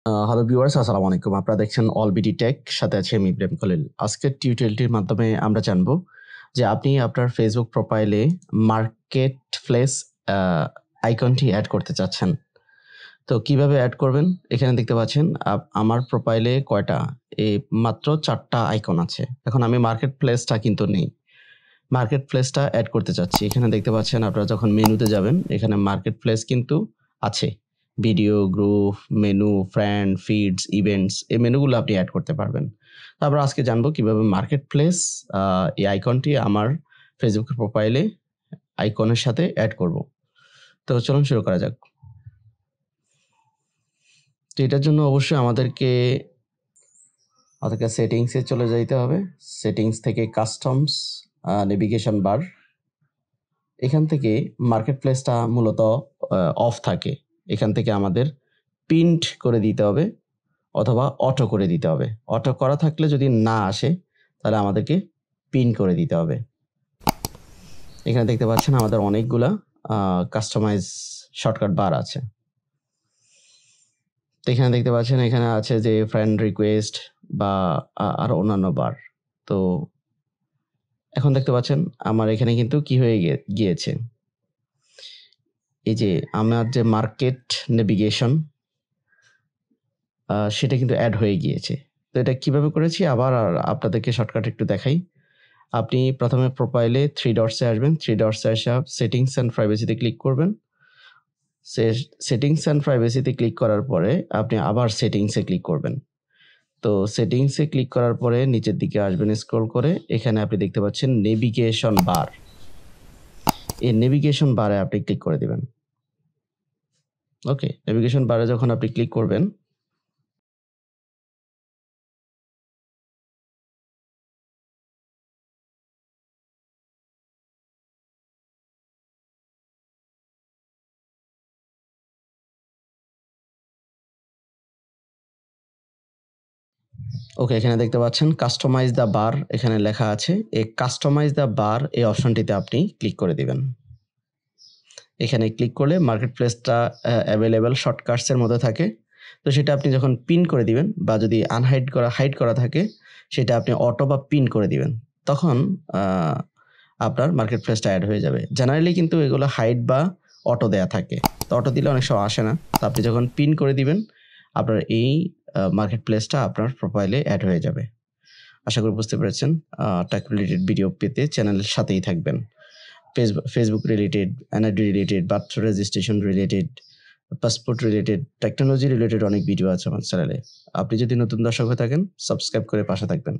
Hello viewers, আসসালামু আলাইকুম। আপনারা দেখছেন অলবিডি টেক, সাথে আছি আমি ইব্রাহিম খলিল। আজকের টিউটোরিয়ালটির মাধ্যমে আমরা জানবো যে আপনি আপনার ফেসবুক প্রোফাইলে মার্কেট প্লেস আইকনটি অ্যাড করতে চাচ্ছেন। তো কিভাবে অ্যাড করবেন? এখানে দেখতে পাচ্ছেন আমার প্রোফাইলে কয়টা? মাত্র ৪ টা আইকন আছে। এখন আমি মার্কেট প্লেসটা কিন্তু নেই। মার্কেট প্লেসটা অ্যাড করতে চাচ্ছি। এখানে দেখতে পাচ্ছেন, আপনারা যখন মেনুতে যাবেন, এখানে মার্কেট প্লেস কিন্তু আছে। Video, group, menu, friend, feeds, events, এই মেনুগুলো আপনি অ্যাড করতে পারবেন। তারপর আজকে জানবো কিভাবে মার্কেট প্লেস এই আইকনটি আমার ফেসবুকের প্রোফাইলে আইকনের সাথে অ্যাড করব। তো চলুন শুরু করা যাক। তো এটার জন্য অবশ্যই আমাদেরকে সেটিংসে চলে যাইতে হবে। সেটিংস থেকে কাস্টমস, নেভিগেশন বার, এখান থেকে মার্কেট প্লেসটা মূলত অফ থাকে। এখান থেকে আমাদের পিন্ট করে দিতে হবে অথবা অটো করে দিতে হবে। অটো করা থাকলে যদি না আসে, তাহলে আমাদেরকে পিন করে দিতে হবে। এখানে দেখতে পাচ্ছেন আমাদের অনেকগুলা কাস্টমাইজ শর্টকাট বার আছে। তো এখানে দেখতে পাচ্ছেন, এখানে আছে যে ফ্রেন্ড রিকোয়েস্ট বা আরো অন্যান্য বার। তো এখন দেখতে পাচ্ছেন আমার এখানে কিন্তু কি হয়ে গিয়েছে, এই যে আমার যে মার্কেট নেভিগেশন সেটা কিন্তু অ্যাড হয়ে গিয়েছে। তো এটা কিভাবে করেছি আবার আপনাদেরকে শর্টকাট একটু দেখাই। আপনি প্রথমে প্রোফাইলে 3 ডটসে আসবেন। 3 ডটসে এসে সেটিংস অ্যান্ড প্রাইভেসিতে ক্লিক করবেন। সেটিংস অ্যান্ড প্রাইভেসিতে ক্লিক করার পরে আপনি আবার সেটিংসে ক্লিক করবেন। তো সেটিংসে ক্লিক করার পরে নিচের দিকে আসবেন স্ক্রল করে। এখানে আপনি দেখতে পাচ্ছেন নেভিগেশন বার। এই নেভিগেশন বারে আপনি ক্লিক করে দিবেন। ওকে, নেভিগেশন বারে যখন আপনি ক্লিক করবেন, ওকে, এখানে দেখতে পাচ্ছেন কাস্টমাইজ দ্য বার এখানে লেখা আছে। এই কাস্টমাইজ দ্য বার এই অপশনটিতে আপনি ক্লিক করে দিবেন। এখানে ক্লিক করলে মার্কেট প্লেসটা অ্যাভেলেবেল শর্টকাটসের মধ্যে থাকে। তো সেটা আপনি যখন পিন করে দিবেন বা যদি হাইড করা থাকে, সেটা আপনি অটো বা পিন করে দিবেন। তখন আপনার মার্কেট প্লেসটা অ্যাড হয়ে যাবে। জেনারেলি কিন্তু এগুলো হাইড বা অটো দেয়া থাকে। তো অটো দিলে অনেক সময় আসে না। তো আপনি যখন পিন করে দিবেন, আপনার এই মার্কেট প্লেসটা আপনার প্রোফাইলে অ্যাড হয়ে যাবে। আশা করি বুঝতে পেরেছেন। টেক রিলেটেড ভিডিও পেতে চ্যানেলের সাথেই থাকবেন। Facebook related, NID related, birth registration related, passport related, technology related অনেক ভিডিও আছে আমার চ্যানেলে। আপনি যদি নতুন দর্শক হয়ে থাকেন, সাবস্ক্রাইব করে পাশে থাকবেন।